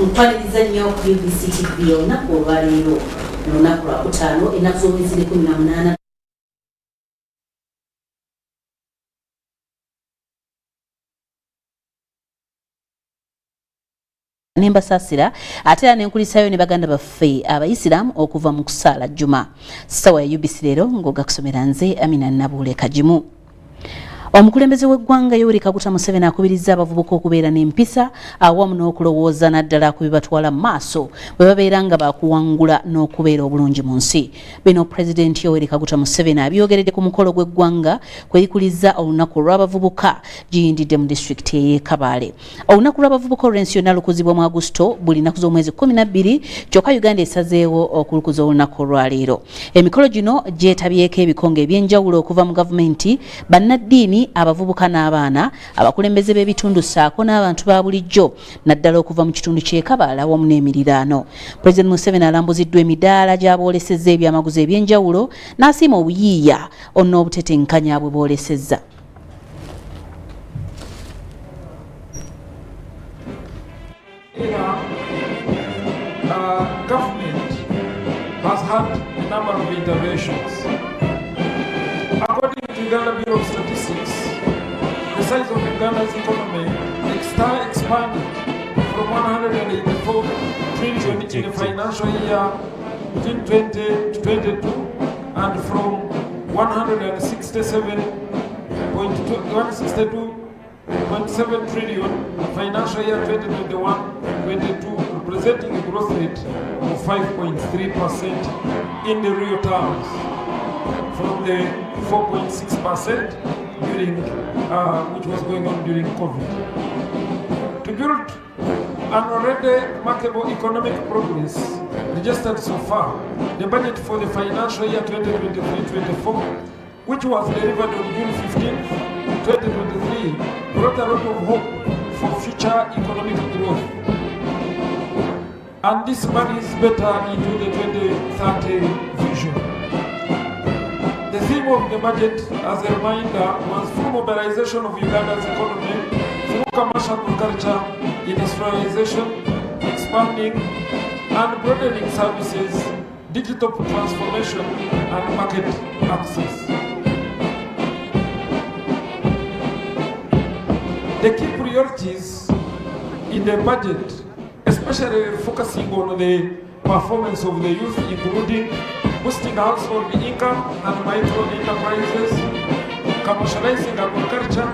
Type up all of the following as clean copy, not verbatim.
Mpaliriza nnyo ku UBC TV olunaku olwaleero olunaku lwakutaano ennaku z'omwezi 18 Nembasasira ate era nenkulisayo ne baganda baffe abayisiraamu okuva mu kusaala Juma. Sawa ya UBC Leero ngoga kusomera nze Aminah Nabuule Kagimu. Omukulembeze w'eggwanga Yoweri Kaguta Museveni akubiriza abavubuka okubeera n'empisa awamu n'okulowooza naddala ku bibatwala mu maaso bwe babeera nga bakuwangula n'okubeera obulungi mu nsi. Bino Pulezidenti Yoweri Kaguta Museveni abyogeredde ku mukolo gw'eggwanga kweyikuliza olunaku lw'abavubuka giyindidde mu disitulikiti y'e Kabale. Olunaku lw'abavubuka olw'ensi yonna lukuzibwa mu Agusto buli nnaku z'omwezi 12 kyokka Uganda esazeewo okulukuza olunaku olwaleero. Emikolo gino gyetabyeko ebikonge eby'enjawulo okuva mu gavumenti, bannaddiini, abavubuka n'abaana, abakulembeze b'ebitundu ssaako n'abantu ba bulijjo naddala okuva mu kitundu ky'e Kabale awamu n'emiriraano. Pulezidenti Museveni alambuziddwa emidaala gy'aboolesezza ebyamaguzi eby'enjawulo n'asiima obuyiiya n'obutetenkanya bwe boolesezza. Government has had a number of interventions. According to Uganda Bureau of Statistics, the size of Uganda's economy expanded from 184 trillion in the financial year between 20 to 22 and from 162.7 trillion financial year 2021-22, representing a growth rate of 5.3% in the real terms, from the 4.6% during which was going on during COVID. To build an already remarkable economic progress registered so far, the budget for the financial year 2023-24, which was delivered on June 15, 2023, brought a lot of hope for future economic growth. And this marries better into the 2030 vision. The theme of the budget, as a reminder, was full mobilization of Uganda's economy through commercial agriculture, industrialization, expanding and broadening services, digital transformation, and market access. The key priorities in the budget, especially focusing on the performance of the youth, including boosting household income and micro enterprises, commercializing agriculture,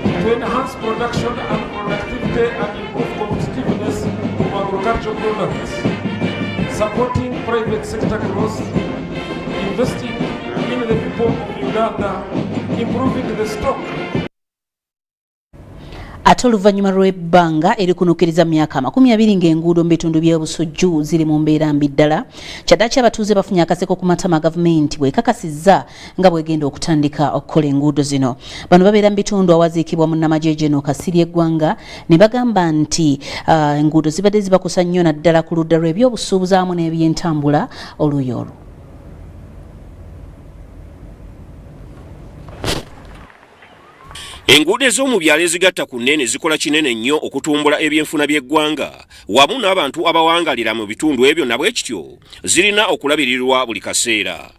to enhance production and productivity and improve competitiveness of agricultural products, supporting private sector growth, investing in the people of Uganda, improving the stock. Ate oluvannyuma lw'ebbanga erikunukiriza myaka 20 ng'enguudo mu bitundu by'obusujju ziri mu mbeera mbi ddala, kyaddaaki abatuuze bafunye akaseko ku matama gavumenti bw'ekakasizza nga bw'egenda okutandika okukola enguudo zino. Bano babeera mu bitundu awaziikibwa munnamagye General Kasirye eggwanga ne bagamba nti enguudo zibadde zibakosa nnyo naddala ku ludda lw'ebyobusuubuzi awamu n'ebyentambula oluuyi olwo. Enguudo ez'omu byalo ezigatta ku nnene zikola kinene nnyo okutumbula ebyenfuna by'eggwanga wamu n'abantu abawangalira mu bitundu ebyo nabwe kityo zirina okulabirirwa buli kaseera.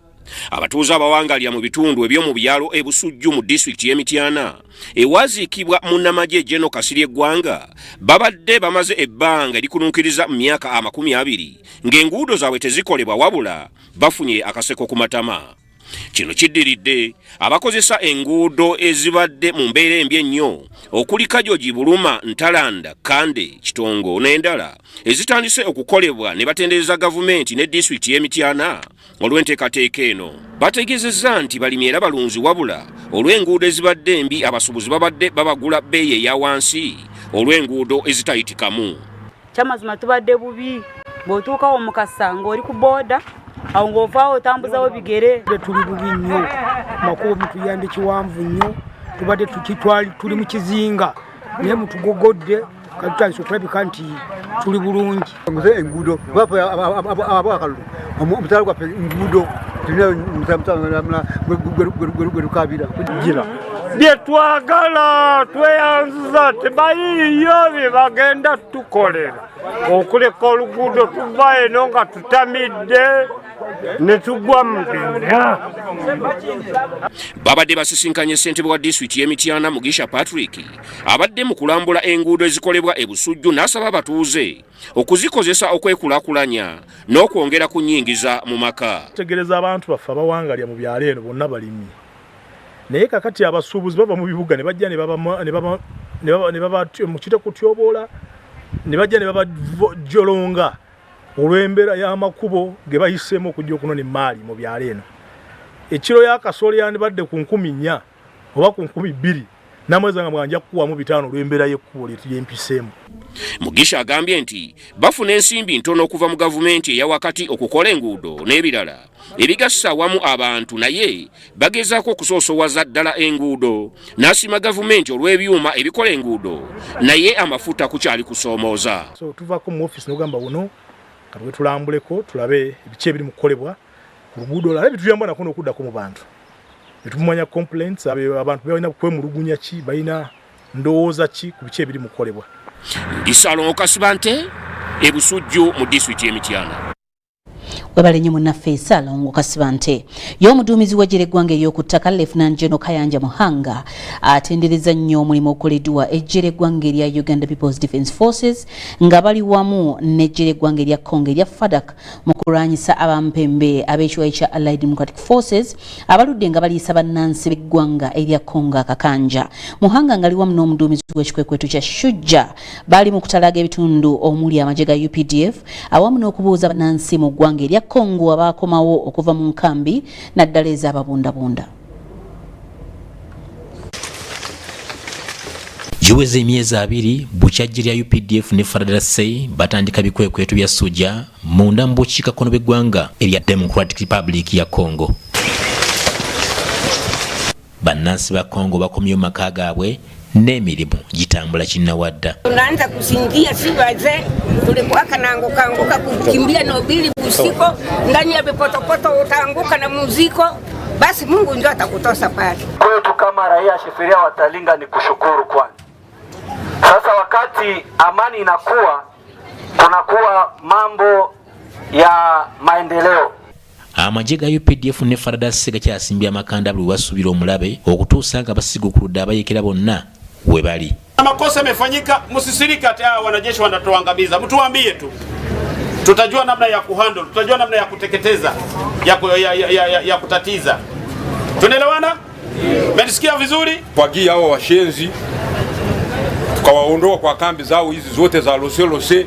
Abatuuze abawangalira mu bitundu eby'omu byalo ebusujju mu disitulikiti y'e Mityana ewaziikibwa munnamagye General Kasirye eggwanga babadde bamaze ebbanga erikununkiriza mu myaka 20 ng'enguudo zaabwe tezikolebwa wabula bafunye akaseko ku matama. Kino kiddiridde abakozesa enguudo ezibadde mu mbeera embi ennyo okuli Kajoji, Buluma, Ntalanda, Kande, Kitongo n'endala ezitandise okukolebwa ne batendereza gavumenti ne disitulikiti y'e Mityana olw'enteekateeka eno. Bategeezezza nti balimi era balunzi wabula olw'enguudo ezibadde embi abasuubuzi babadde babagula bbeeyi eya wansi olw'enguudo ezitayitikamu. Kyamazima tubadde bubi bw'otuukawo mu Kasa ng'oli ku booda awo ng'ovaawo otambuzawo bigere. Tuli bubi nnyo, makubo mituyambe kiwanvu nnyo, tubadde tuli mu kizinga naye mutugogodde katutandise okulabika nti tuli bulungi. Enguudo omutala gwaffe enguudo tulina gwerukabira kugira bye twagala tweyanziza tebayiyo bye bagenda tukolera okuleka oluguudo tuva eno nga tutamidde ne tugwa mu ddenya. Babadde basisinkanye ssentebe wa disitulikiti y'Emityana Mugisha Patrick abadde mu kulambula enguudo ezikolebwa e Busujju n'asaba abatuuze okuzikozesa okwekulaakulanya n'okwongera ku nnyingiza mu maka. Tegereza abantu baffe abawangalya mu byalo eno bonna balimi. Naye kakati abasuubuzi bava mu bibuga ne bajja ne baba mukite kutyoboola ne bajja ne babajolonga olw'embeera y'amakubo ge bayiseemu okujja okunona emmaali mu byalo eno. Ekiro ya kasooli yandibadde ku 4,000 oba ku 2,000 namweza nga mwanja kuwamu 5 olw'embeera y'ekkubo lyempiseemu. Mugisha agambye nti bafuna ensimbi ntono okuva mu gavumenti eya wakati okukola enguudo n'ebirala ebigassa awamu abantu, naye bagezaako okusoosowaza ddala enguudo n'asiima gavumenti olw'ebyuma ebikola enguudo, naye amafuta kukyali kusoomooza. So tuvaako mu office n'ogamba buno katwe tulambuleko tulabe ebiki ebiri mu kukolebwa ku luguudo olwo bituyamba nako n'okuddako mu bantu betumanya complaints abantu balina kwemulugunya ki balina ndowooza ki ku biki ebiri mu kukolebwa. Ndisalongo Kasibante e Busujju mu disitulikiti y'Emityana. Webale nnyo munnaffe Salongo Kasibante. Y'omuduumizi w'eggye ly'eggwanga ery'okuttaka Lieutenant General Kayanja Muhanga atendereza nnyo omulimu ogukoleddwa eggye ly'eggwanga erya Uganda People's Defence Forces nga bali wamu n'eggye ly'eggwanga erya Congo erya FADC mu kulwanyisa abampembe ab'ekiwayi kya Allied Democratic Forces abaludde nga baliisa bannansi b'eggwanga erya Congo akakanja. Muhanga nga ali wamu n'omuduumizi w'ekikwekweto kya Shujja bali mu kutalaaga ebitundu omuli amagye ga UPDF awamu n'okubuuza bannansi mu ggwanga erya Congo abakomawo okuva mu nkambi naddala ez'ababundabunda. Giweze emyezi 2 bukyajje lya UPDF ne FARDC batandika bikwekweto bya Sujja munda mu bukiikakkono bw'eggwanga erya Democratic Republic ya Congo. Bannansi ba Congo bakomye mu maka gaabwe n'emirimu gitambula kinnawadda. Tunaanza kusingia sibaze tulikuwa kanaanguka kukimbia na ubili usiku ndani ya vipotopoto utaanguka na muziko, basi Mungu ndio atakutosa pale. Kwetu kama raia Sheferia Watalinga ni kushukuru kwani. Sasa wakati amani inakuwa kunakuwa mambo ya maendeleo. Amagye ga UPDF ne FARDC gakyasimbye amakanda buli wasubira omulabe okutuusa nga basiga ku ludda abayekera bonna we bali. Makosa yamefanyika, msisirike ati wanajeshi wanatuangamiza. Mtuambie tu. Tutajua namna ya kuhandle, tutajua namna ya kuteketeza, ya kutatiza. Tunaelewana? Mmesikia vizuri? Kwagia hao washenzi tukawaondoa kwa kambi zao hizi zote za Lose,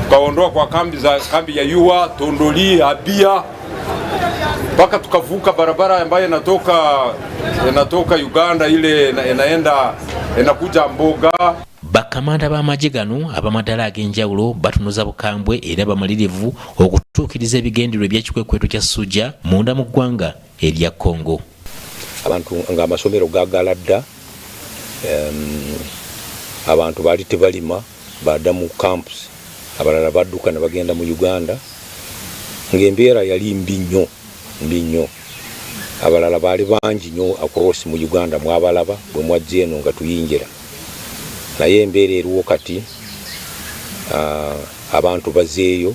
tukawaondoa kwa kambi ya Yua, Tondoli, Abia, mpaka tukavuka barabara ambayo inatoka Uganda ile inakuja Mboga. Bakamanda b'amagye gano abamadala ag'enjawulo batunuza bukambwe era bamalirivu okutuukiriza ebigendererwa eby'ekikwekweto kya Sujja munda mu ggwanga erya Congo. Abantu nga amasomero gaagala dda, abantu baali tebalima badda mu camps, abalala badduka ne bagenda mu Uganda ng'embeera yali mbi nnyo. Abalala baali bangi nnyo across mu Uganda mwabalaba bwe mwajja eno nga tuyingira. Naye embeera eriwo kati abantu bazeeyo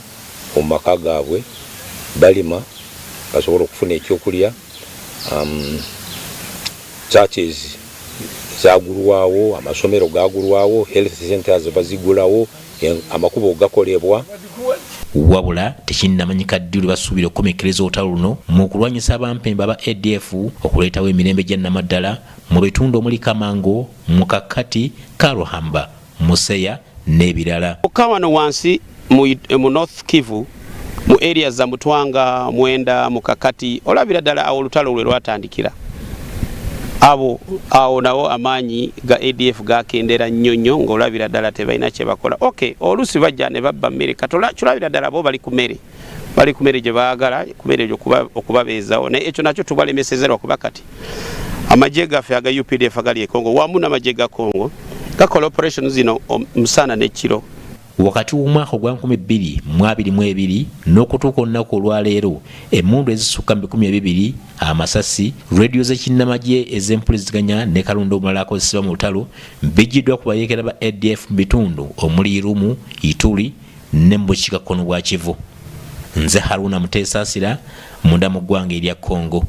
mu maka gaabwe balima basobola okufuna ekyokulya. Churches zagulwawo, amasomero gagulwawo, health centers bazigulawo, amakubo gakolebwa. Wabula tekinnamanyika ddi lwe basuubira okukomekereza olutalo luno mu kulwanyisa abampembe aba ADF okuleetawo emirembe gya nnamaddala mu bitundu omuli Kamango, Mukakati, Karuhamba, Museya n'ebirala. Okawano wansi mu North Kivu mu areas za Mutwanga, Mwenda, Mukakati olabira ddala awo olutalo lwe lwatandikira. Awo nawo amaanyi ga ADF gakendera nnyo ng'olabira ddala tebalina kye bakola. Okay, oluusi bajja ne babba mmere katulabira ddala bo bali ku mmere gye baagala, ku mmere egyo okubabeezawo. Naye ekyo nakyo tubalemesezerwa kuba kati amagye gaffe aga UPDF agali e Congo wamu n'amagye ga Congo gakola operation zino musana n'ekiro. wakati w'omwaka ogwa 2022 n'okutuuka olunaku olwaleero emmundu ezisukka 200 amasasi radio z'ekinnamagye ez'empuliziganya ne kalundu omulala akozesebwa mu lutalo bijjiddwa ku bayeekera ba ADF mu bitundu omuli Irumu, Ituri ne mu bukiikakkono bwa Kivu. Nze Haruna Muteesasira munda mu ggwanga erya Congo.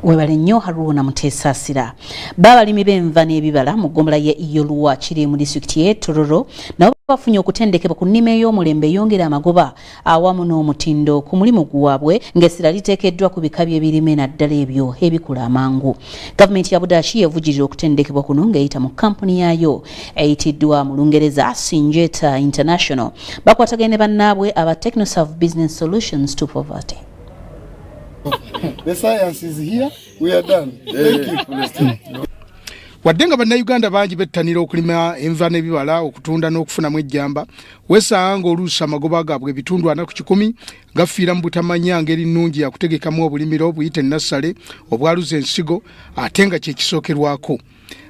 Webale nnyo Haruna Muteesasira. B'abalimi b'enva n'ebibala mu ggombolola ya Iyoluwa kiri mu disitulikiti y'e Tororo nabo bafunye okutendekebwa ku nnima ey'omulembe eyongera amagoba awamu n'omutindo ku mulimu gwabwe ng'essira liteekeddwa ku bika by'ebirime naddala ebyo ebikula amangu. Gavumenti ya Budaaki yevujjirira okutendekebwa kuno ng'eyita mu kampuni yaayo eyitiddwa mu Lungereza Sinjeta International bakwataganye ne bannaabwe aba Technoserve Business Solutions to Poverty. The science is here. We are done. Thank you. Waddenga bannayuganda bangi bettanira okulima enva n'ebibala okutunda n'okufunamu ejjamba wesanga oluusi amagoba gaabwe ebitundu 4 gafiira mu butamanya ngeri nnungi yakutegekamu obulimiro obuyite nassale obwaluza ensigo ate nga kye kisookerwako.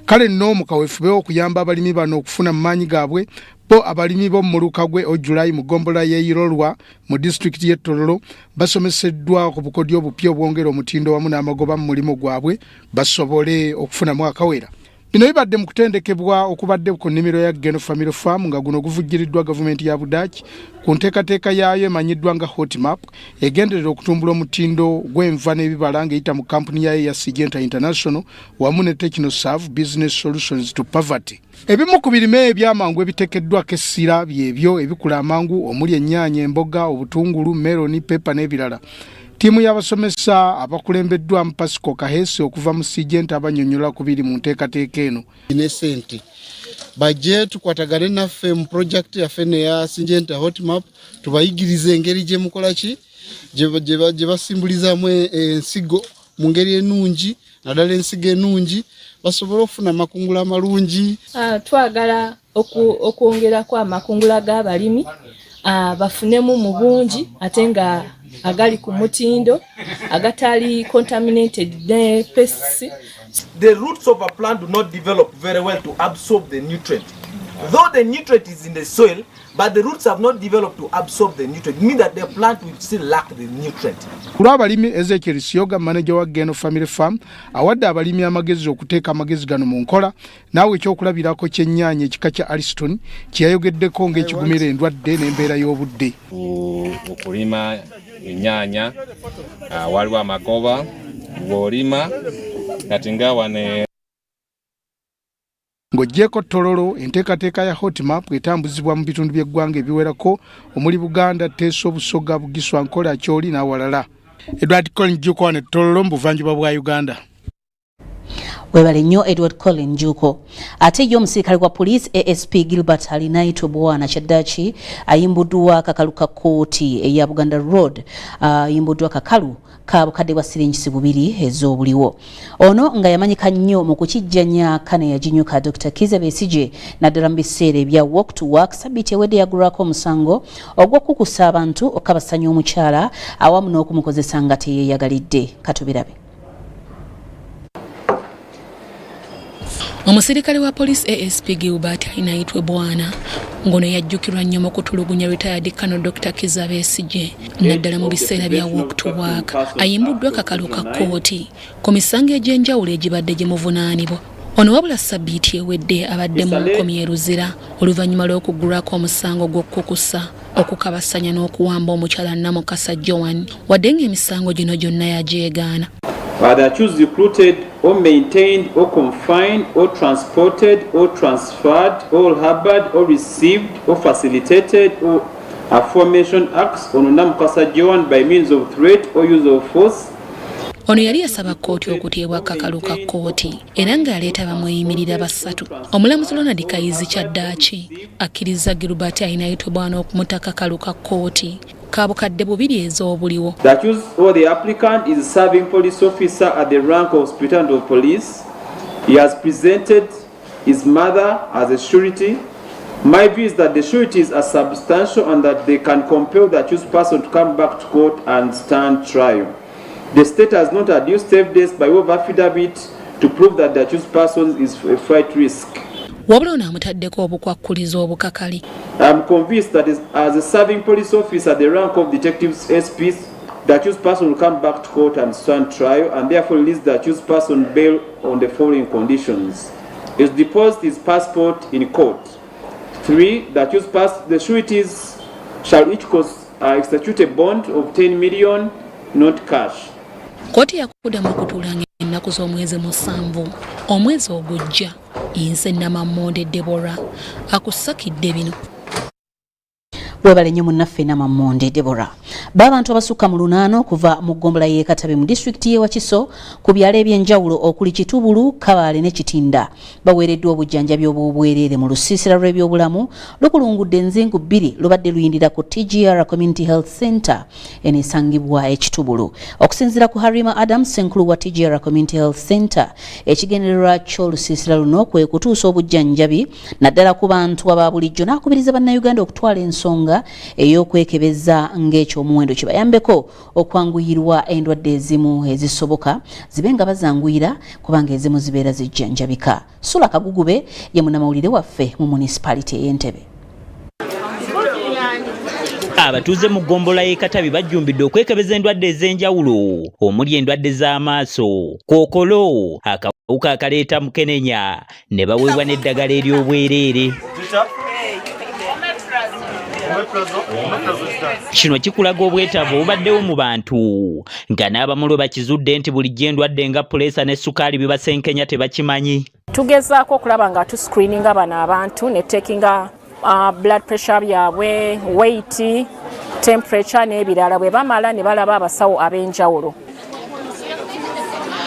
Kale nno mu kaweefube okuyamba abalimi bano okufuna mu maanyi gaabwe bo abalimi bo mu Lukagwe Ojulayi mu ggombolola y'e Irolwa mu disitulikiti y'e Tororo basomeseddwa ku bukodyo obupya obwongera omutindo wamu n'amagoba mu mulimo gwabwe basobole okufunamu akawera. Bino bibadde mu kutendekebwa okubadde ku nnimiro ya Geno Family Farm nga guno guvujjiriddwa gavumenti ya Budaaki ku nteekateeka yaayo emanyiddwa nga Hotmap egenderera okutumbula omutindo gw'enva n'ebibala ng'eyita mu kampuni yaayo ya Sinjeta International wamu ne Technoserve Business Solutions to Poverty. Ebimu ku birime ebyamangu ebiteekeddwako essira byebyo ebikula amangu omuli ennyaanya, emboga, obutungulu, meloni, pepa n'ebirala. Tiimu y'abasomesa abakulembeddwa mu Pasco Kahesi okuva mu Sinjeta abannyonnyola ku biri mu nteekateeka eno. Inesente bajje tukwatagane naffe mu project yaffe ya Sinjeta Hotmap tubayigirize engeri gye mukola ki gye basimbulizamu ensigo mu ngeri ennungi naddala ensigo ennungi basobole okufuna amakungula amalungi. Twagala okwongerako amakungula g'abalimi bafunemu mu bungi ate nga agali ku mutindo agatali contaminated ne pests. The roots of a plant do not develop very well to absorb the nutrient. Though the nutrient is in the soil, but the roots have not developed to absorb the nutrient. It means that the plant will still lack the nutrient. Kula abalimi Ezekiel Sioga manager wa Geno Family Farm awadde abalimi amagezi okuteeka amagezi gano mu nkola naawe ekyokulabirako ky'ennyaanya ekika kya Aliston kyeyayogeddeko ng'ekigumira endwadde n'embeera y'obudde. Okulima ennyaanya waliwo amagoba bw'olima kati nga wane ng'oggyeko Tororo enteekateeka ya Hotmap etambuzibwa mu bitundu by'eggwanga ebiwerako omuli Buganda, Teso, Busoga, Bugiswa, Nkola, Kyoli n'awalala. Edward Colin Juko ne Tororo mu buvanjuba bwa Uganda. Webale nnyo Edward Colin Juko. Ate yo omusirikale wa police ASP Gilbert Alinaito Bwana Kyaddaaki ayimbuddwa kakalu ka kooti eya Buganda Road ayimbuddwa kakalu ka bukadde bwa siringisi 2 ez'obuliwo. Ono nga yamanyika nnyo mu kukijjanya kane yajinyuka Dr. Kizza Besigye naddala mu biseera ebya walk to work sabiti ewedde yagulwako omusango ogw'okukusa abantu okabasanya omukyala awamu n'okumukozesa nga teyeeyagalidde. Katubirabe. Omusirikale wa police ASP Gilbert Alinaito Bwana ngono yajjukirwa nnyo mu kutulugunya retired Colonel Dr. Kizza Besigye naddala mu biseera bya walk to work ayimbuddwa kakalu ka kooti ku misango egy'enjawulo egibadde gye muvunaanibwa. Ono wabula sabbiiti ewedde abadde mu nkomyi eruzira oluvannyuma lw'okugulwako omusango gw'okukusa okukabasanya n'okuwamba omukyala Namukasa Joan wadde ng'emisango gino gyonna yajeegaana. The accused recruited or maintained or confined or transported or transferred or harbored or received or facilitated or aforementioned acts on Namukasa Joan by means of threat or use of force. Ono yali yasaba kkooti okuteebwa kakalu ka kkooti era ng'aleeta bamweyimirira basatu. Omulamuzi Ronald Kayizi Kyaddaaki akkiriza Gilbert Alinaito Bwana okumuta kakalu ka kkooti kabukadde 2 ez'obuliwo. The accused or the applicant is serving police officer at the rank of Superintendent of Police. He has presented his mother as a surety. My view is that the sureties are substantial and that they can compel the accused person to come back to court and stand trial. The state has not adduced evidence by way of affidavit to prove that the accused person is a flight risk. wabula onaamutaddeko obukwakkulizo obukakali. I'm convinced that as a serving police officer at the rank of detectives SPs, the accused person will come back to court and stand trial, and therefore release the accused person bail on the following conditions: is deposit his passport in court. 3. The accused the sureties shall each execute a bond of 10 million, not cash. Kkooti yakuddamu okutuulanga ennaku z'omwezi 7 omwezi ogujja. Inse Namamonde Deborah akusakidde bino. Webale nnyo munnaffe Namamonde Deborah. B'abantu abasukka mu 8 kuva mu ggombola y'e Katabi mu disitulikiti y'e Wakiso ku byalo eby'enjawulo okuli Kitubulu, Kabaale ne Kitinda baweereddwa obujjanjabi obw'obwereere mu lusiisira lw'ebyobulamu lukulungudde enzingu 2 lubadde luyindira ku TGR Community Health Center eneesangibwa Kitubulu. Okusinziira ku Harima Adams, senkulu wa TGR Community Health Center, ekigendererwa ky'olusiisira luno kwe kutuusa obujjanjabi naddala ku bantu aba bulijjo n'akubiriza bannayuganda okutwala ensonga ey'okwekebeza ng'ekyomuwendo kibayambeko okwanguyirwa endwadde ezimu ezisoboka zibe nga bazanguyira kubanga ezimu zibeera zijjanjabika. Sula Kagugube ye munnamawulire waffe mu municipality ey'Entebbe. Abatuuze mu ggombola y'e Katabi bajjumbidde okwekebeza endwadde ez'enjawulo omuli endwadde z'amaaso, kookolo, akawuka akaleeta mukenenya ne baweebwa n'eddagala ery'obwereere. Kino kikulaga obwetaavu obubaddewo mu bantu nga n'abamulo bakizudde nti bulijjo endwadde nga puleesa ne ssukaali bibasenkenya tebakimanyi. Tugezaako okulaba nga tuscreeninga bano abantu ne takinga blood pressure byabwe, weight, temperature n'ebirala bwe bamala ne balaba abasawo ab'enjawulo.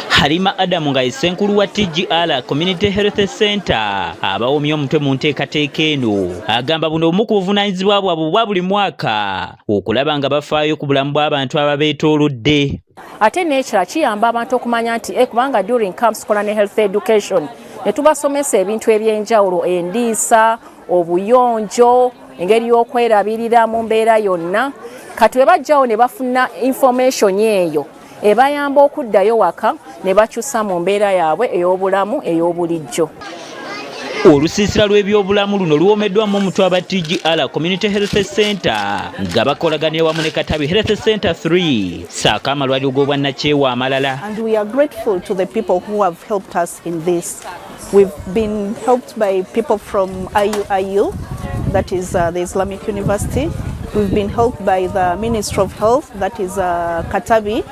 Harima Adamu nga yesenkulu wa TGR Community Health Center abawomya omutwe mu nteekateeka eno agamba buno obumu ku buvunaanyizibwa bwabwe obwa buli mwaka okulaba nga bafaayo ku bulamu bw'abantu ababeetoolodde. Ate n'ekirala kiyamba abantu okumanya nti kubanga during camps kola ne health education ne tubasomesa ebintu eby'enjawulo, endiisa, obuyonjo, engeri y'okwerabirira mu mbeera yonna. Kati bwe bajjawo ne bafuna information eyo ebayamba okuddayo waka ne bakyusa mu mbeera yaabwe ey'obulamu ey'obulijjo. Olusiisira lw'ebyobulamu luno luwomeddwamu omutwe aba TGR Community Health Center nga bakolaganira wamu ne Katabi Health Center 3 saako amalwaliro g'obwannakyewa amalala. And we are grateful to the people who have helped us in this. We've been helped by people from IU, that is the Islamic University. We've been helped by the Ministry of Health, that is Katabi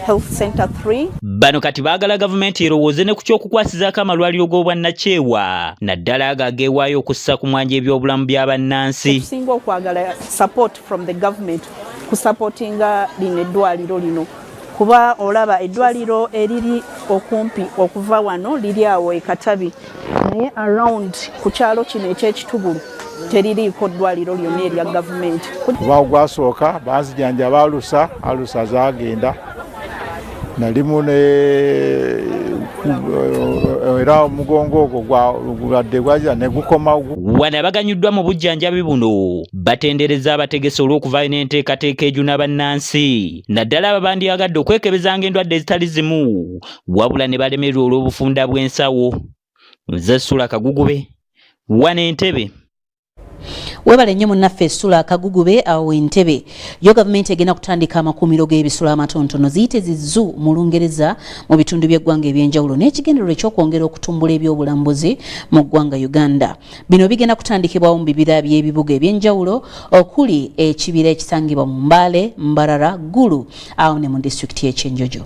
Health Center 3. Bano kati baagala gavumenti erowooze ne ku ky'okukwasizaako amalwaliro g'obwannakyewa naddala ago ageewaayo okussa ku mwanja ebyobulamu by'abannansi. Tusinga okwagala support from the government kusupportinga lino eddwaliro lino. Kuba olaba eddwaliro eriri okumpi okuva wano liri awo e Katabi naye around ku kyalo kino eky'Ekitubulu teririiko ddwaliro lyonna erya gavumenti. Kuba gwasooka banzijanjaba alusa zaagenda nalimu era omugongo ogwo gwadde gwaja ne gukoma. Wano abaganyuddwa mu bujjanjabi buno batendereza abategesi olw'okuvaayo n'enteekateeka ejuna bannansi naddala abo bandyagadde okwekebezanga endwadde ezitali zimu wabula ne balemererwa olw'obufunda bw'ensawo. Nze Sula Kagugube, wano Entebbe. Webale nnyo munnaffe Sula Kagugube awo Entebbe. Yo gavumenti egenda kutandika amakuumiro g'ebisolo amatontono ziyite zizu mu Lungereza mu bitundu by'eggwanga eby'enjawulo n'ekigendererwa eky'okwongera okutumbula ebyobulambuzi mu ggwanga Uganda. Bino bigenda kutandikibwawo mu bibira by'ebibuga eby'enjawulo okuli ekibira ekisangibwa mu Mbale, Mbarara, Gulu awo ne mu disitulikiti y'Ekyenjojo.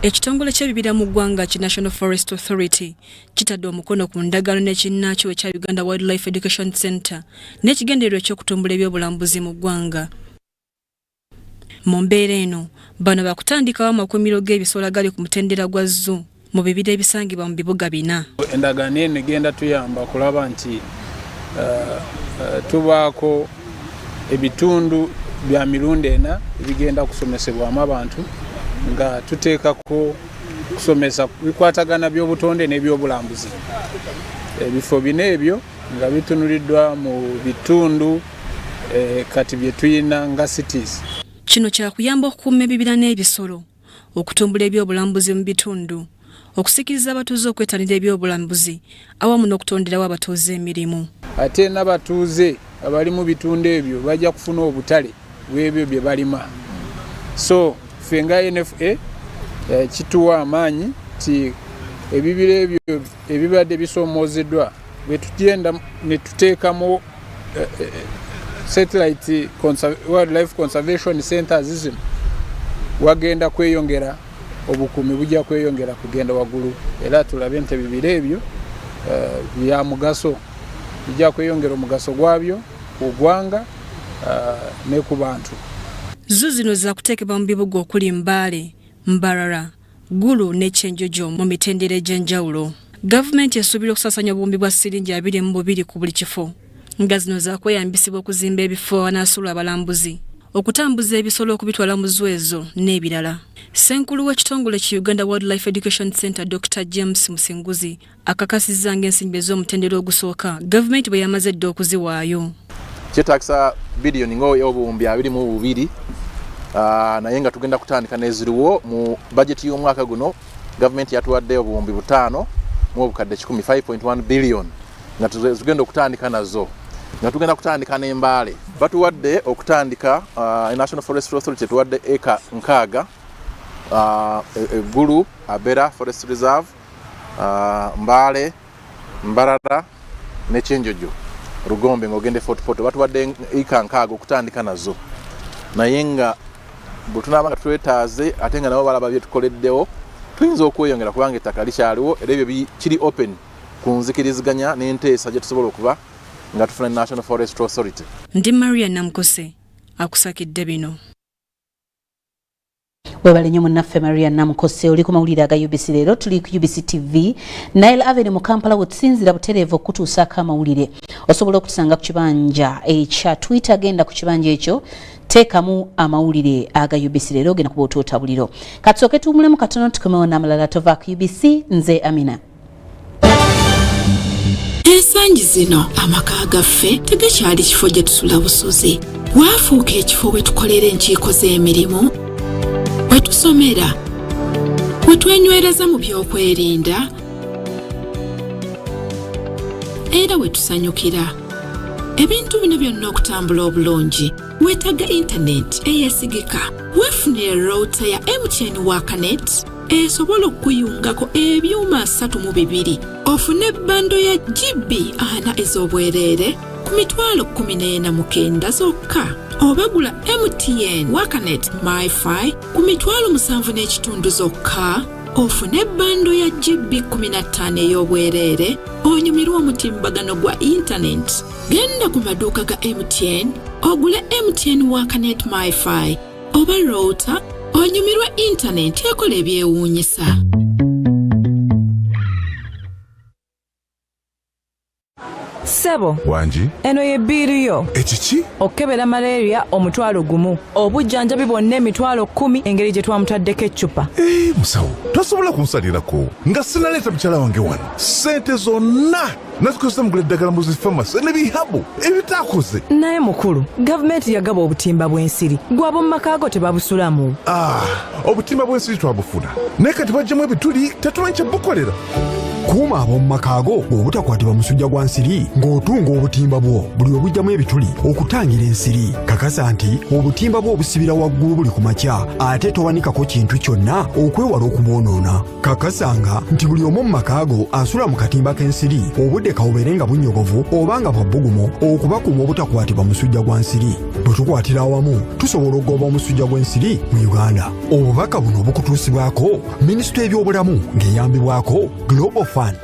Ekitongole ky'ebibira mu ggwanga ki National Forest Authority kitadde omukono ku ndagaano n'ekinnakyo ekya Uganda Wildlife Education Center n'ekigendererwa eky'okutumbula ebyobulambuzi mu ggwanga. Mu mbeera eno bano bakutandikawo amakuumiro g'ebisolo agali ku mutendera gwa zoo mu bibira ebisangibwa mu bibuga 4. Endagaano eno egenda tuyamba kulaba nti tubaako ebitundu bya mirundi 4 ebigenda kusomesebwamu abantu nga tuteekako kusomesa bikwatagana by'obutonde n'ebyobulambuzi. Ebifo bino ebyo nga bitunuliddwa mu bitundu kati bye tuyina nga cities. Kino kyakuyamba okukuuma ebibira n'ebisolo, okutumbula ebyobulambuzi mu bitundu, okusikiriza abatuuze okwetanira ebyobulambuzi awamu n'okutonderawo abatuuze emirimu. Ate n'abatuuze abali mu bitundu ebyo bajja kufuna obutale bw'ebyo bye balima. So ffe nga NFA kituwa amaanyi nti ebibira ebyo ebibadde bisoomozeddwa bwe tugenda ne tuteekamu satellite wildlife conservation centers wagenda kweyongera obukuumi bujja kweyongera kugenda waggulu era tulabe nti ebibira ebyo bya mugaso bijja kweyongera omugaso gwabyo ku ggwanga ne ku bantu. Zo zino za kuteekebwa mu bibuga okuli Mbale, Mbarara, Gulu ne Kyenjojo mu mitendera egy'enjawulo. Gavumenti esuubira okusasanya obuwumbi bwa siringi 22 ku buli kifo. Nga zino za kweyambisibwa okuzimba ebifo wanaasulwa abalambuzi, okutambuza ebisolo okubitwala mu zwezo n'ebirala. Ssenkulu w'ekitongole ki Uganda Wildlife Education Center Dr. James Musinguzi akakasizza ng'ensimbi ez'omutendera ogusooka gavumenti bwe yamaze dda okuziwaayo. Kyetaagisa biliyoni ng'obuwumbi 22 naye nga tugenda kutandika n'eziriwo mu bajeti y'omwaka guno. Gavumenti yatuwadde obuwumbi 5 mu obukadde 5.1 billion nga tugenda okutandika nazo. Nga tugenda kutandika n'Embale batuwadde okutandika National Forestry Authority tuwadde eka 6 Gulu Abera Forest Reserve, Mbale, Mbarara ne Kyenjojo Rugombe ng'ogende Fort Portal batuwadde eka 6 okutandika nazo. Naye nga bwe tunaabanga twetaaze ate nga nabo balaba bye tukoleddewo tuyinza okweyongera kubanga ettaka likyaliwo era ebyo kiri open ku nzikiriziganya n'enteesa gye tusobola okuba nga tufuna National Forestry Authority. Ndi Maria Namukose akusakidde bino. Webale nnyo munnaffe Maria Namukose oli ku mawulire aga UBC Leero tuli ku UBC TV Nile Avenue mu Kampala wetusinzira butereevu okutuusaako amawulire. Osobola okutusanga ku kibanja ekya Twitter genda ku kibanja ekyo teekamu amawulire aga UBC Leero genda kuba otootabuliro. Katusooke tuwumulemu katono tukomewo n'amalala tova ku UBC nze Amina. Ensangi zino amaka gaffe tegakyali kifo gye tusula busuzi. Waafuuka ekifo we tukolera enkiiko z'emirimu, we tusomera, we twenywereza mu byokwerinda era we tusanyukira. Ebintu bino byonna okutambula obulungi weetaaga internet eyeesigika. Weefunire router ya MTN Wakanet esobola okuyungako ebyuma 32 ofune bando ya GB 4 ez'obwereere ku mitwalo 14 zokka. Obagula MTN Wakanet MiFi ku mitwalo 7.5 zokka ofune bando ya GB 15 ey'obwereere onyumirwa omutimbagano gwa internet. Genda ku maduuka ga MTN ogule MTN Wakanet MiFi oba router onyumirwa internet ekola ebyewuunyisa. Sebo wanji eno ye biiriyo ekiki okebera malaria omutwalo gumu obujjanjabi bwonna emitwalo 10 engeri gye twamutaddeko eccupa. musawo tosobola kunsalirako nga sinaleeta mukyala wange wano sente zonna nazikozesa mugula eddagala mu zifamasi ne bihabu ebitaakoze. Naye mukulu gavumenti yagaba obutimba bw'ensiri gwabo mu makaago tebabusulamu. obutimba bw'ensiri twabufuna naye kati bajjamu ebituli tetumanyi kye bukolera. kuuma ab'omu makaago obutakwatibwa musujja gwa nsiri ng'otunga obutimba bwo buli obujjamu ebituli okutangira ensiri. Kakasa nti obutimba bwo obusibira waggulu buli ku makya ate towanikako kintu kyonna okwewala okumwonoona. Kakasanga nti buli omu mu makaago asula mu katimba k'ensiri obudde kawubeere nga bunnyogovu oba nga bwa bbugumu okubakuuma obutakwatibwa musujja gwa nsiri. Bwe tukwatira awamu tusobola okugoba omusujja gw'ensiri mu Uganda. Obubaka buno bukutuusibwako minisitule y'ebyobulamu ng'eyambibwako Global Fund.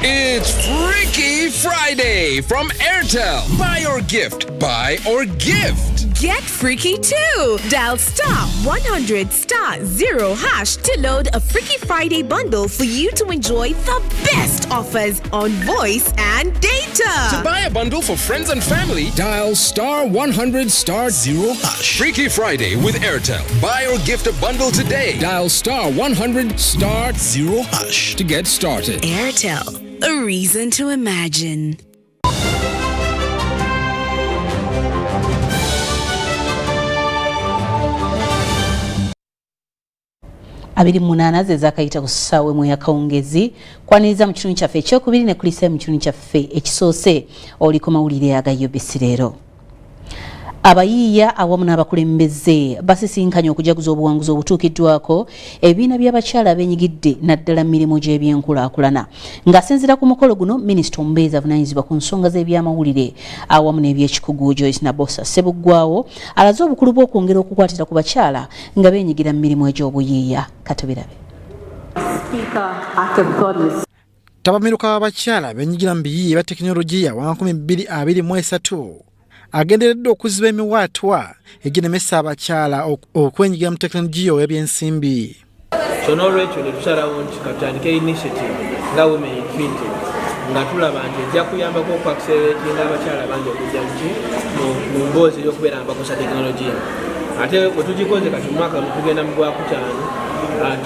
It's Freaky Friday from Airtel. Buy or gift. Buy or gift. Get freaky too. Dial *100*0# to load a Freaky Friday bundle for you to enjoy the best offers on voice and data. To buy a bundle for friends and family, dial *100*0#. Freaky Friday with Airtel. Buy or gift a bundle today. Dial *100*0# to get started. Airtel, a reason to imagine. 28 ze zakayita ku ssaawa emu ey'akawungezi kwaniriza mu kitundu kyaffe ekyokubiri ne kulisa mu kitundu kyaffe ekisoose oliko mawulire aga UBC Leero. Abayiiya awamu n'abakulembeze basisinkanye okujaguza obuwanguzi obutuukiddwako ebibiina by'abakyala abeenyigidde naddala mirimu gy'ebyenkulaakulana. Ng'asinziira ku mukolo guno, minisita omubeezi avunaanyizibwa ku nsonga z'ebyamawulire awamu n'ebyekikugu Joyce Nabosa Ssebuggwawo alaze obukulu bw'okwongera okukwatira ku bakyala nga beenyigira mu mirimu egy'obuyiiya. Katubirabe. Tabamiruka w'abakyala beenyigira mu biyiiya ebya tekinologiya wa 2023 agendereddwa okuziba emiwaatwa eginemesa abakyala okwenyigira mu tekinologiya y'ebyensimbi. So n'olwekyo ne tusalawo nti katandike initiative nga Women in Fintech nga tulaba nti ejja kuyambako okuacceleretinga abakyala bangi okujja mu mboozi ey'okubeera nga bakozesa tekinologiya. Ate bwe tugikoze kati mu mwaka tugenda mu Gwakutaano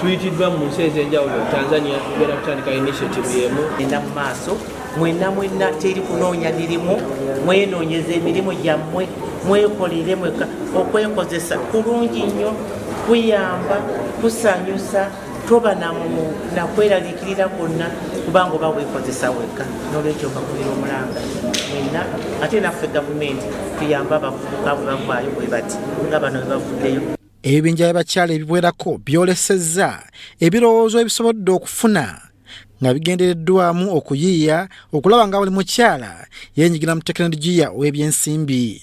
tuyitiddwa mu nsi ez'enjawulo Tanzania tugenda kutandika initiative y'emu. Genda mu maaso mwenna teri kunoonya mirimu, mwenoonyeza emirimu gyammwe, mwekolere mweka. Okwekozesa kulungi nnyo, kuyamba, kusanyusa, toba nakweraliikirira kwonna kubanga oba weekozesa weka. N'olwekyo bakubira omulanga mwenna, ate naffe gavumenti tuyamba abavubuka bwe bavaayo bwe bati nga bano bwe bavuddeyo. Ebibinja by'abakyala ebiwerako byolesezza ebirowoozo ebisobodde okufuna nga bigendereddwamu okuyiiya okulaba nga buli mukyala yeenyigira mu tekinologiya w'ebyensimbi.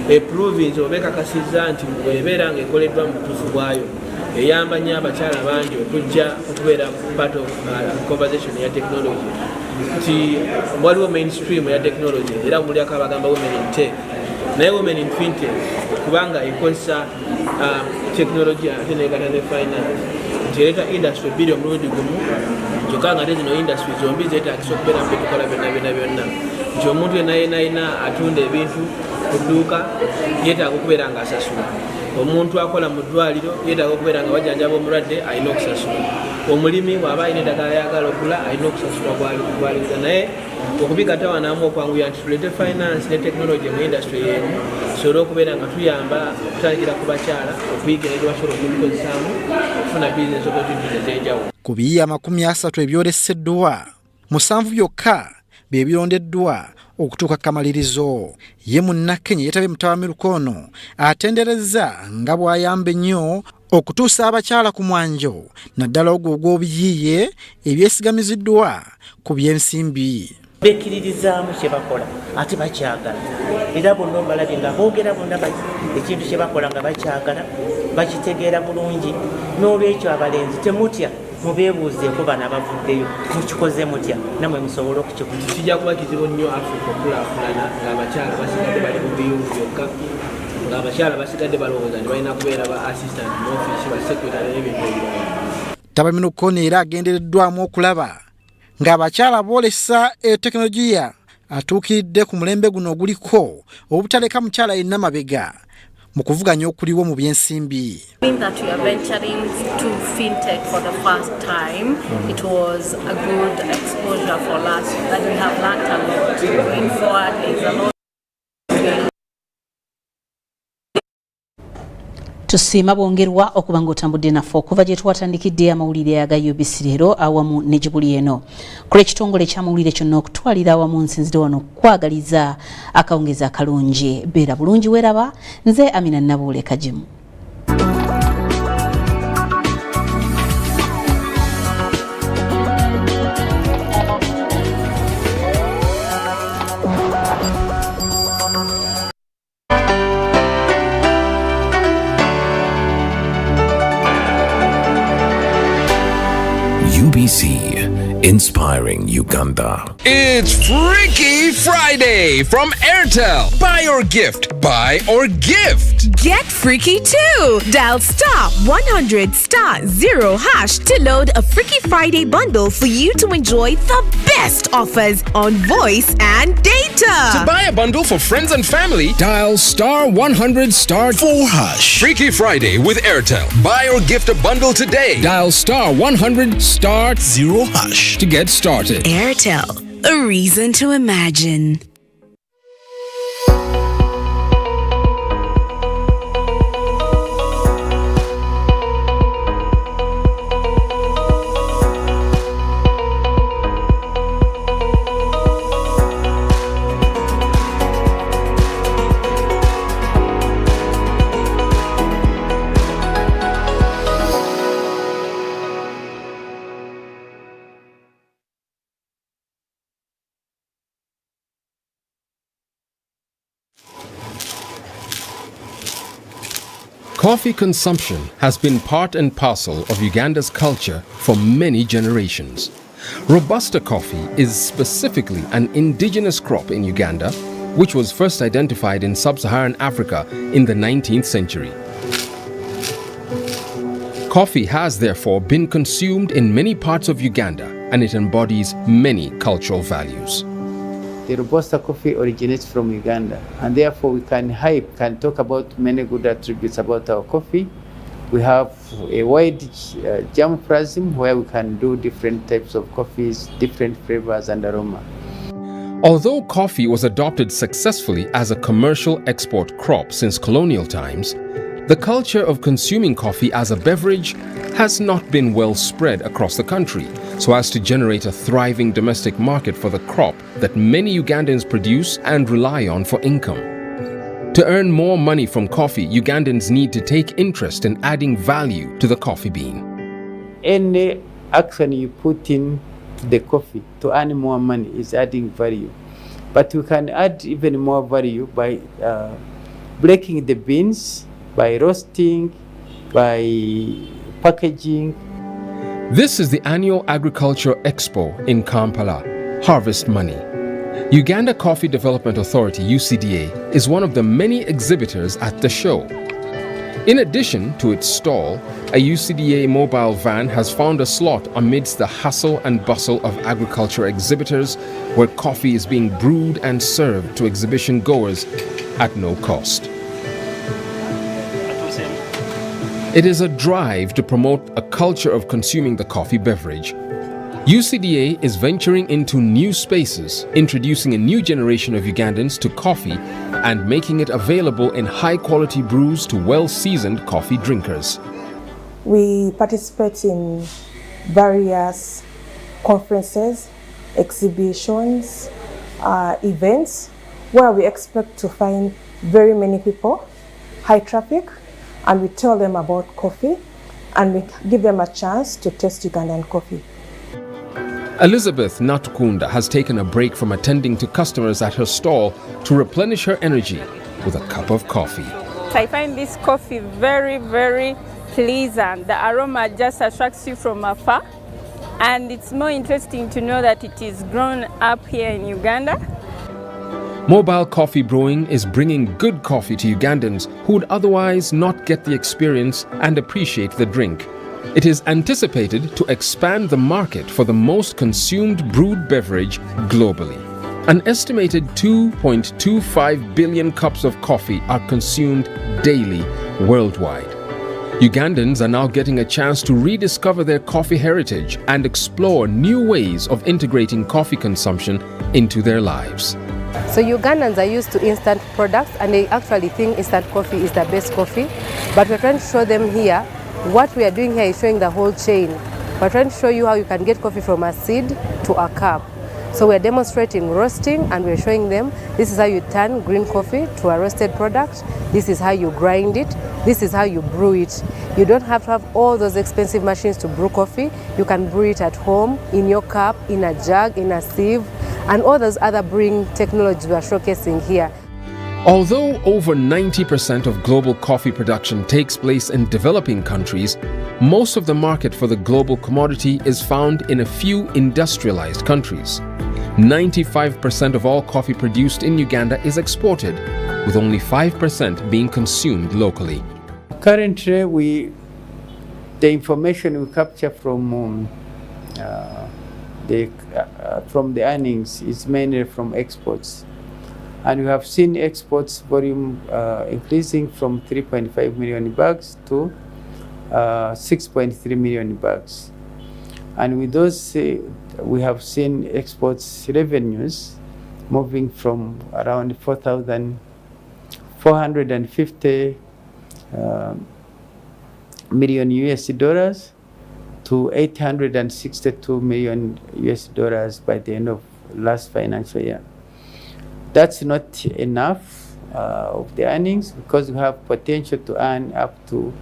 Eprovins obekakasizza nti bwebeera nga ekoleddwa mu butuufu bwayo eyamba nnyo abakyala bangi okujja okubeera part of conversation ya technology. Nti waliwo mainstream ya technology era mulyako abagamba women in tech naye women in fintech kubanga ekozesa technology ate negata ne finance nti ereeta industry bbiri omulundi gumu kyokka nga ate zino industry zombi zeetagisa okubeera mu bitukola byonna nti omuntu yenna atunda ebintu ku dduuka yeetaaga okubeera nga asasula. Omuntu akola mu ddwaliro yeetaaga okubeera nga wajjanjaba omulwadde alina okusasula. Omulimi bw'aba alina eddagala ayagala okula alina okusasulwa bw'aliza. Naye okubigatta wanamu okwanguya nti tuleete finance ne technology mu industry y'emu tusobole okubeera nga tuyamba okutandikira ku bakyala okuyiga ne basobola okubikozesaamu okufuna bizinesi opportunities ez'enjawulo. Ku biyiiya 30 ebyoleseddwa 7 byokka bye birondeddwa okutuuka kamalirizo. Ye munnakenya yeetabye mutabamiruka ono atenderezza nga bw'ayamba ennyo okutuusa abakyala ku mwanjo naddala ogwo ogw'obuyiiye ebyesigamiziddwa ku byensimbi. Bekkiririzaamu kye bakola ate bakyagala era bonna obalabye nga boogera bonna ekintu kye bakola nga bakyagala bakitegeera bulungi. N'olwekyo abalenzi temutya mubeebuuzeeko bano abavuddeyo mukikoze mutya nammwe musobole okukikola. Kijja kuba kizibu nnyo Africa okulaakulana ng'abakyala basigadde bali mu biyungu byokka ng'abakyala basigadde balowooza nti balina kubeera ba assistant mu office ba secretary n'ebintu ebirala. Tabamiruka ono era agendereddwamu okulaba ng'abakyala boolesa tekinologiya atuukiridde ku mulembe guno oguliko obutaleka mukyala yenna mabega mu kuvuganya okuliwo mu byensimbi. That we are venturing to fintech for the first time, it was a good exposure for us that we have learned a lot. Going forward, there's a lot. Tusiima bwongerwa okuba ng'otambudde naffe okuva gye twatandikidde amawulire aga UBC Leero awamu ne Gibuli eno. Kule ekitongole ky'amawulire kyonna okutwalira awamu nsinzire wano kwagaliza akawungezi akalungi. Beera bulungi weeraba. Nze Aminah Nabuule Kagimu. UBC, inspiring Uganda. It's Freaky Friday from Airtel. Buy or gift. Buy or gift. Get freaky too. Dial *100*0# to load a Freaky Friday bundle for you to enjoy the best offers on voice and data. To buy a bundle for friends and family, dial *100*4#. Freaky Friday with Airtel. Buy or gift a bundle today. Dial *100*0# to get started. Airtel, a reason to imagine. Coffee consumption has been part and parcel of Uganda's culture for many generations. Robusta coffee is specifically an indigenous crop in Uganda, which was first identified in sub-Saharan Africa in the 19th century. Coffee has therefore been consumed in many parts of Uganda, and it embodies many cultural values. The Robusta coffee originates from Uganda, and therefore we can talk about many good attributes about our coffee. We have a wide germplasm where we can do different types of coffees, different flavors and aroma. Although coffee was adopted successfully as a commercial export crop since colonial times, the culture of consuming coffee as a beverage has not been well spread across the country, so as to generate a thriving domestic market for the crop that many Ugandans produce and rely on for income. To earn more money from coffee, Ugandans need to take interest in adding value to the coffee bean. Any action you put in the coffee to earn more money is adding value. But you can add even more value by breaking the beans, by roasting, by packaging. This is the annual Agriculture Expo in Kampala, Harvest Money. Uganda Coffee Development Authority, UCDA, is one of the many exhibitors at the show. In addition to its stall, a UCDA mobile van has found a slot amidst the hustle and bustle of agriculture exhibitors, where coffee is being brewed and served to exhibition goers at no cost. It is a drive to promote a culture of consuming the coffee beverage. UCDA is venturing into new spaces, introducing a new generation of Ugandans to coffee and making it available in high-quality brews to well-seasoned coffee drinkers. We participate in various conferences, exhibitions, events, where we expect to find very many people, high traffic, and we tell them about coffee and we give them a chance to taste Ugandan coffee. Elizabeth Natukunda has taken a break from attending to customers at her stall to replenish her energy with a cup of coffee. I find this coffee very, very pleasant. The aroma just attracts you from afar, and it's more interesting to know that it is grown up here in Uganda. Mobile coffee brewing is bringing good coffee to Ugandans who would otherwise not get the experience and appreciate the drink. It is anticipated to expand the market for the most consumed brewed beverage globally. An estimated 2.25 billion cups of coffee are consumed daily worldwide. Ugandans are now getting a chance to rediscover their coffee heritage and explore new ways of integrating coffee consumption into their lives. So Ugandans are used to instant products and they actually think instant coffee is the best coffee. But we're trying to show them here, what we are doing here is showing the whole chain. We're trying to show you how you can get coffee from a seed to a cup. So we're demonstrating roasting and we're showing them this is how you turn green coffee to a roasted product. This is how you grind it. This is how you brew it. You don't have to have all those expensive machines to brew coffee. You can brew it at home, in your cup, in a jug, in a sieve, and all those other brewing technologies we are showcasing here. Although over 90% of global coffee production takes place in developing countries, most of the market for the global commodity is found in a few industrialized countries. 95% of all coffee produced in Uganda is exported, with only 5% being consumed locally. Currently, the information we capture from the earnings is mainly from exports. And we have seen exports volume increasing from 3.5 million bags to 6.3 million bags. And with those, we have seen exports revenues moving from around 450 million US dollars to 862 million US dollars by the end of last financial year. That's not enough of the earnings because we have potential to earn up to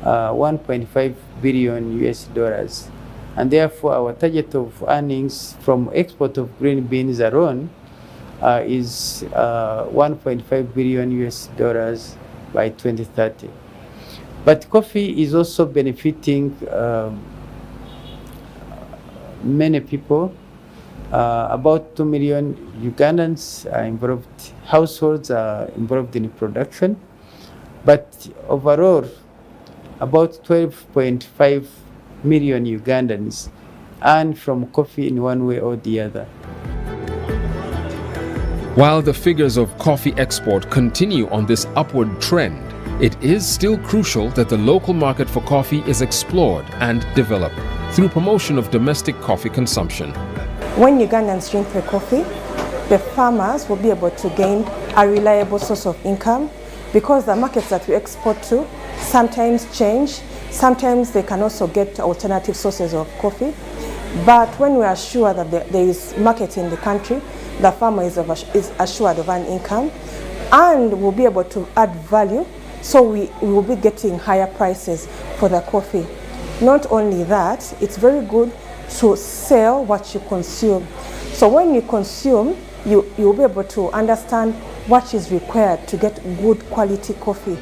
1.5 billion US dollars. And therefore our target of earnings from export of green beans alone is 1.5 billion US dollars by 2030. But coffee is also benefiting many people. About 2 million Ugandans are involved, households are involved in production. But overall, about 12.5 million Ugandans earn from coffee in one way or the other. While the figures of coffee export continue on this upward trend, it is still crucial that the local market for coffee is explored and developed through promotion of domestic coffee consumption. When Ugandans drink the coffee, the farmers will be able to gain a reliable source of income, because the markets that we export to sometimes change. Sometimes they can also get alternative sources of coffee. But when we are sure that there is market in the country, the farmer is assured of an income and will be able to add value, so we will be getting higher prices for the coffee. Not only that, it's very good to sell what you consume. So when you consume, you will be able to understand what is required to get good quality coffee.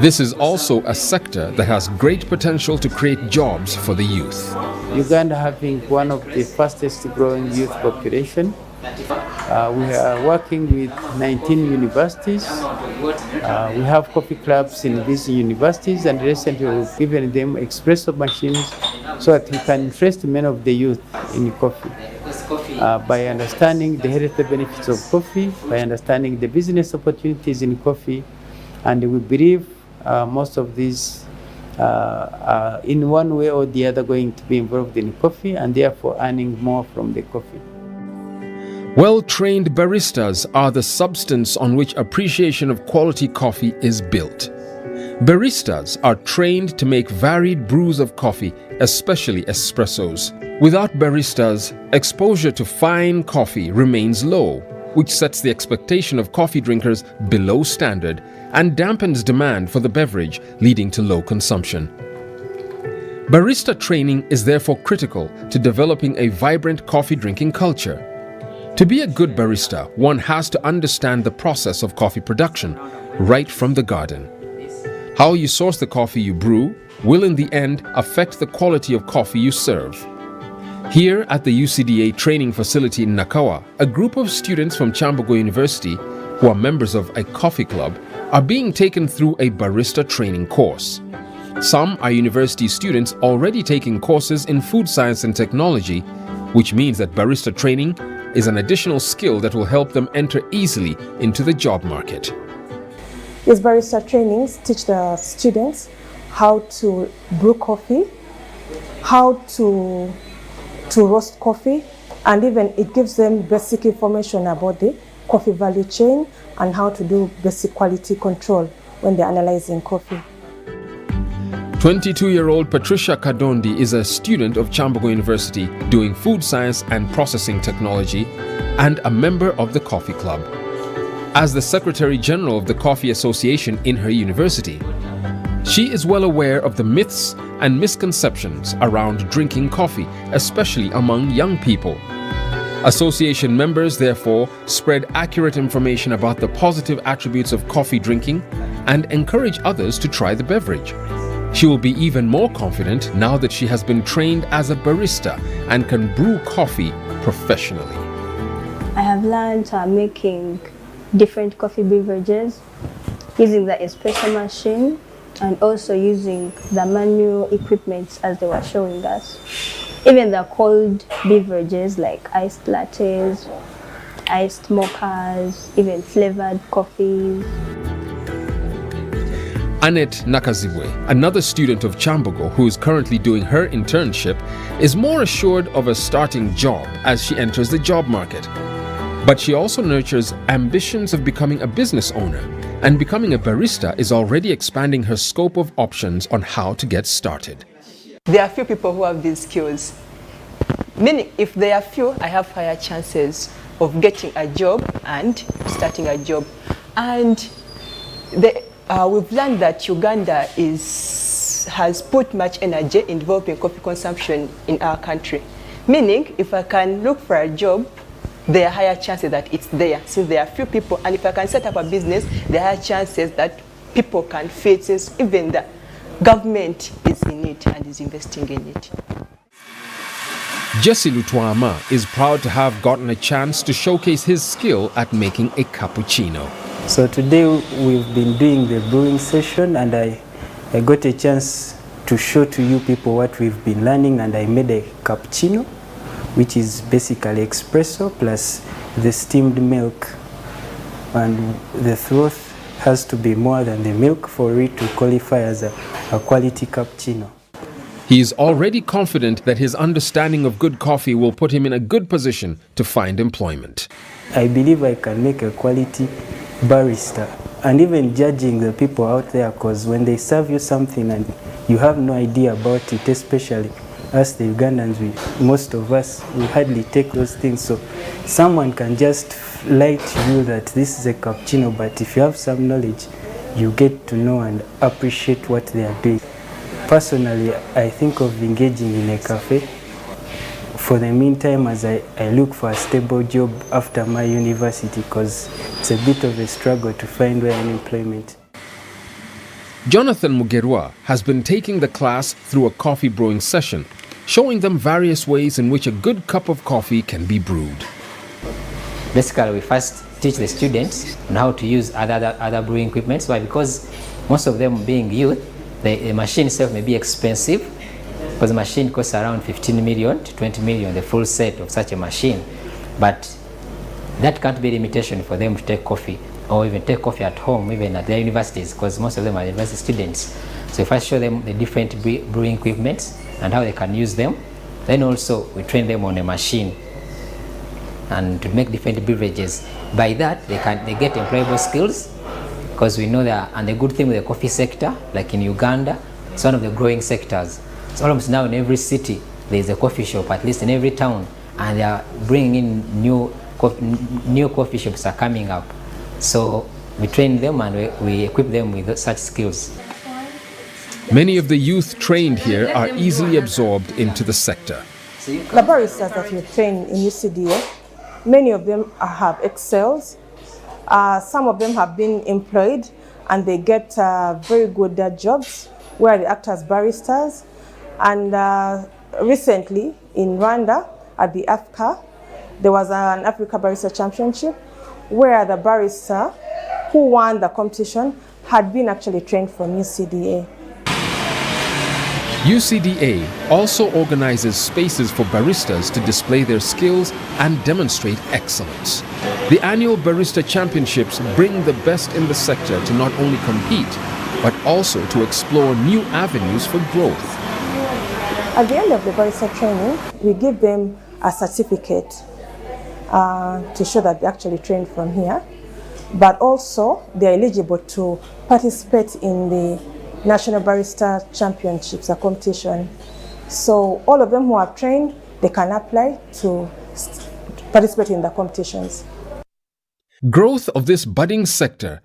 This is also a sector that has great potential to create jobs for the youth. Uganda having one of the fastest growing youth population. We are working with 19 universities. We have coffee clubs in these universities, and recently we've given them espresso machines so that we can interest many of the youth in coffee. By understanding the health benefits of coffee, by understanding the business opportunities in coffee, and we believe most of these are in one way or the other going to be involved in coffee and therefore earning more from the coffee. Well-trained baristas are the substance on which appreciation of quality coffee is built. Baristas are trained to make varied brews of coffee, especially espressos. Without baristas, exposure to fine coffee remains low, which sets the expectation of coffee drinkers below standard and dampens demand for the beverage, leading to low consumption. Barista training is therefore critical to developing a vibrant coffee drinking culture. To be a good barista, one has to understand the process of coffee production, right from the garden. How you source the coffee you brew will in the end affect the quality of coffee you serve. Here at the UCDA training facility in Nakawa, a group of students from Kyambogo University, who are members of a coffee club, are being taken through a barista training course. Some are university students already taking courses in food science and technology, which means that barista training is an additional skill that will help them enter easily into the job market. These barista trainings teach the students how to brew coffee, how to roast coffee, and even it gives them basic information about the coffee value chain and how to do basic quality control when they're analyzing coffee. 22-year-old Patricia Kadondi is a student of Kyambogo University doing food science and processing technology and a member of the coffee club. As the Secretary General of the Coffee Association in her university, she is well aware of the myths and misconceptions around drinking coffee, especially among young people. Association members, therefore, spread accurate information about the positive attributes of coffee drinking and encourage others to try the beverage. She will be even more confident now that she has been trained as a barista and can brew coffee professionally. I have learned making different coffee beverages using the espresso machine and also using the manual equipment as they were showing us. Even the cold beverages like iced lattes, iced mochas, even flavored coffees. Annette Nakazibwe, another student of Kyambogo who is currently doing her internship, is more assured of a starting job as she enters the job market. But she also nurtures ambitions of becoming a business owner, and becoming a barista is already expanding her scope of options on how to get started. There are few people who have these skills. Meaning, if there are few, I have higher chances of getting a job and starting a job. And we've learned that Uganda has put much energy in developing coffee consumption in our country. Meaning, if I can look for a job, there are higher chances that it's there. So there are few people, and if I can set up a business, there are chances that people can face this, even the government is in it and is investing in it. Jesse Lutwama is proud to have gotten a chance to showcase his skill at making a cappuccino. So today we've been doing the brewing session, and I got a chance to show to you people what we've been learning, and I made a cappuccino, which is basically espresso plus the steamed milk, and the froth has to be more than the milk for it to qualify as a quality cappuccino. He is already confident that his understanding of good coffee will put him in a good position to find employment. I believe I can make a quality barista, and even judging the people out there, because when they serve you something and you have no idea about it, especially us the Ugandans, most of us, we hardly take those things. So someone can just lie to you that this is a cappuccino, but if you have some knowledge, you get to know and appreciate what they are doing. Personally, I think of engaging in a cafe for the meantime as I look for a stable job after my university, because it's a bit of a struggle to find an employment. Jonathan Mugerwa has been taking the class through a coffee brewing session, showing them various ways in which a good cup of coffee can be brewed. Basically, we first teach the students on how to use other brewing equipment. Why? Because most of them being youth, the machine itself may be expensive, because the machine costs around 15 million to 20 million, the full set of such a machine. But that can't be a limitation for them to take coffee, or even take coffee at home, even at their universities, because most of them are university students. So if I show them the different brewing equipment and how they can use them, then also we train them on a machine and to make different beverages. By that, they get employable skills, because we know that, and the good thing with the coffee sector, like in Uganda, it's one of the growing sectors. So almost now in every city, there's a coffee shop, at least in every town, and they are bringing in new coffee shops are coming up. So we train them and we equip them with such skills. Many of the youth trained here are easily absorbed into the sector. The baristas that you train in UCDA, many of them have excelled. Some of them have been employed and they get very good jobs where they act as baristas. And recently in Rwanda at the AFCA, there was an Africa Barista Championship where the barista who won the competition had been actually trained from UCDA. UCDA also organizes spaces for baristas to display their skills and demonstrate excellence. The annual Barista Championships bring the best in the sector to not only compete, but also to explore new avenues for growth. At the end of the barista training, we give them a certificate to show that they actually trained from here, but also they're eligible to participate in the National Barista Championships, a competition. So all of them who are trained, they can apply to participate in the competitions. Growth of this budding sector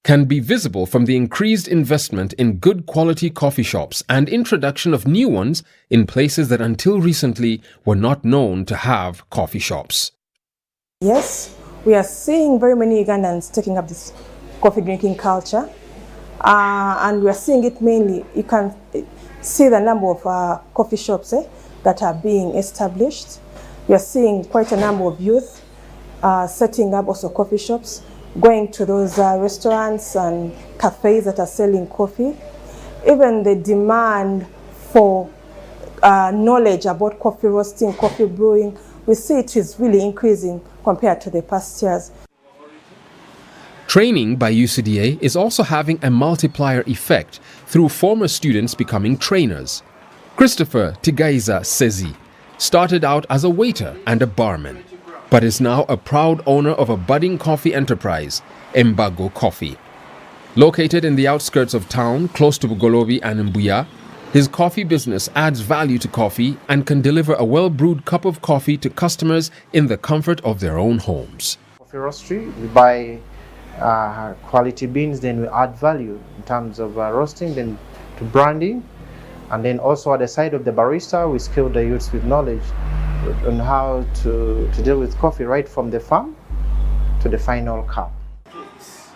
can be visible from the increased investment in good quality coffee shops and introduction of new ones in places that until recently were not known to have coffee shops. Yes, we are seeing very many Ugandans taking up this coffee drinking culture. And we are seeing it mainly, you can see the number of coffee shops that are being established. We are seeing quite a number of youth setting up also coffee shops, going to those restaurants and cafes that are selling coffee. Even the demand for knowledge about coffee roasting, coffee brewing, we see it is really increasing compared to the past years. Training by UCDA is also having a multiplier effect through former students becoming trainers. Christopher Tigaiza Sezi started out as a waiter and a barman, but is now a proud owner of a budding coffee enterprise, Embago Coffee. Located in the outskirts of town, close to Bugolobi and Mbuya, his coffee business adds value to coffee and can deliver a well-brewed cup of coffee to customers in the comfort of their own homes. Coffee roastery, we buy quality beans, then we add value in terms of roasting, then to branding, and then also at the side of the barista, we skill the youths with knowledge on how to deal with coffee right from the farm to the final cup.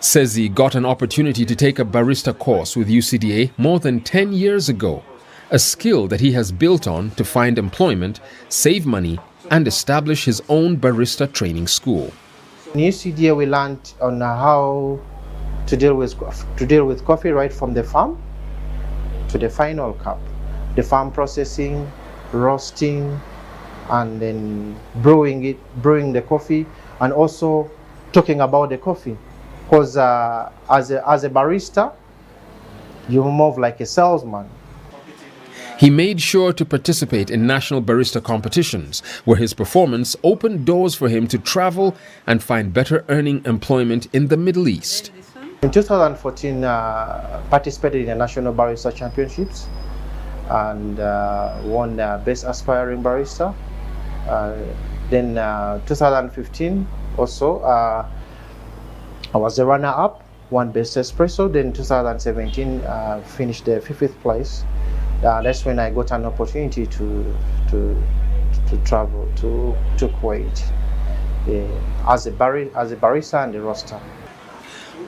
Says he got an opportunity to take a barista course with UCDA more than 10 years ago, a skill that he has built on to find employment, save money, and establish his own barista training school. In UCDA, we learned on how to deal with coffee right from the farm to the final cup, the farm processing, roasting, and then brewing the coffee, and also talking about the coffee. Because as a barista, you're more like a salesman. He made sure to participate in national barista competitions, where his performance opened doors for him to travel and find better earning employment in the Middle East. In 2014, participated in the National Barista Championships and won Best Aspiring Barista. Then 2015 also, I was the runner-up, won Best Espresso. Then 2017, finished the 5th place. That's when I got an opportunity to travel to Kuwait as a barista and a roaster.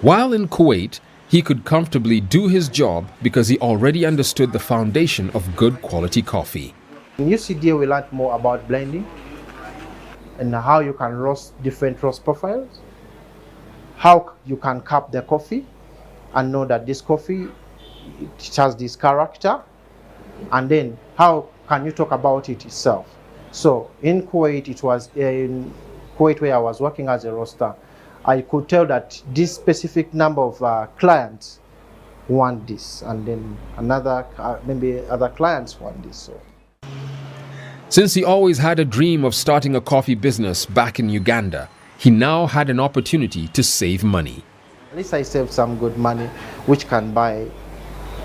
While in Kuwait, he could comfortably do his job because he already understood the foundation of good quality coffee. In UCDA, we learned more about blending and how you can roast different roast profiles, how you can cup the coffee and know that this coffee it has this character, and then how can you talk about it itself. So in Kuwait, it was in Kuwait where I was working as a roaster, I could tell that this specific number of clients want this, and then another maybe other clients want this. So. Since he always had a dream of starting a coffee business back in Uganda, he now had an opportunity to save money. At least I saved some good money, which can buy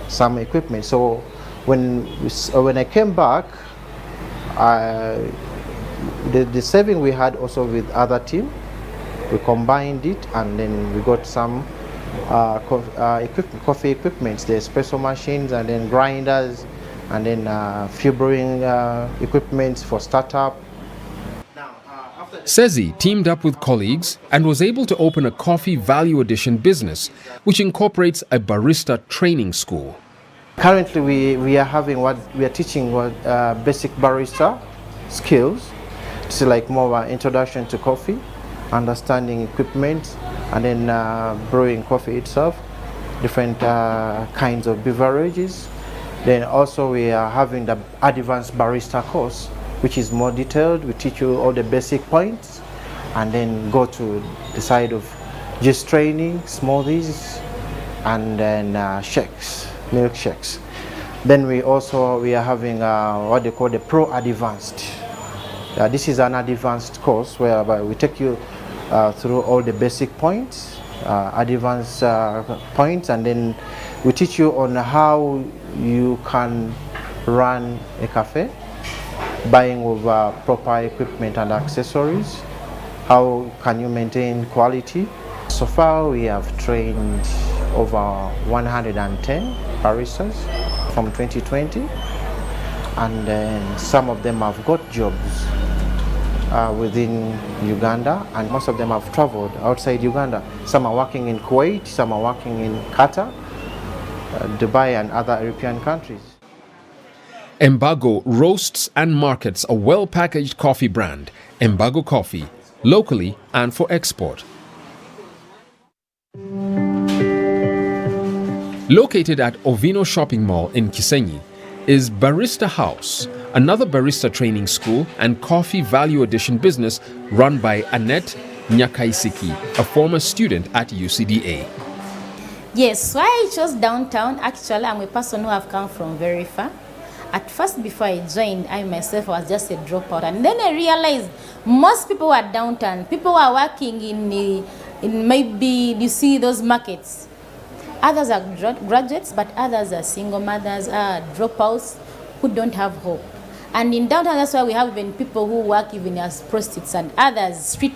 some equipment. So when I came back, the saving we had also with other team, we combined it, and then we got some coffee equipment, the espresso machines, and then grinders, and then few brewing equipment for startup. Sezi teamed up with colleagues and was able to open a coffee value addition business, which incorporates a barista training school. Currently, we are teaching basic barista skills. It's like more of an introduction to coffee, understanding equipment, and then brewing coffee itself, different kinds of beverages. Then also we are having the advanced barista course, which is more detailed. We teach you all the basic points, and then go to the side of just training, smoothies, and then shakes, milkshakes. Then we are having what they call the Pro Advanced. This is an advanced course whereby we take you through all the basic points, advanced points, and then we teach you on how you can run a cafe, buying with proper equipment and accessories, how can you maintain quality. So far we have trained over 110 baristas from 2020, and then some of them have got jobs within Uganda, and most of them have traveled outside Uganda. Some are working in Kuwait, some are working in Qatar, Dubai, and other European countries. Embargo roasts and markets a well-packaged coffee brand, Embargo Coffee, locally and for export. Located at Ovino Shopping Mall in Kisenyi is Barista House, another barista training school and coffee value addition business run by Annette Nyakaisiki, a former student at UCDA. Yes, why I chose downtown, actually I'm a person who have come from very far. At first, before I joined, I myself was just a dropout, and then I realized most people were downtown. People were working in maybe, you see those markets. Others are graduates, but others are single mothers, dropouts who don't have hope. And in downtown, that's why we have even people who work even as prostitutes and others, street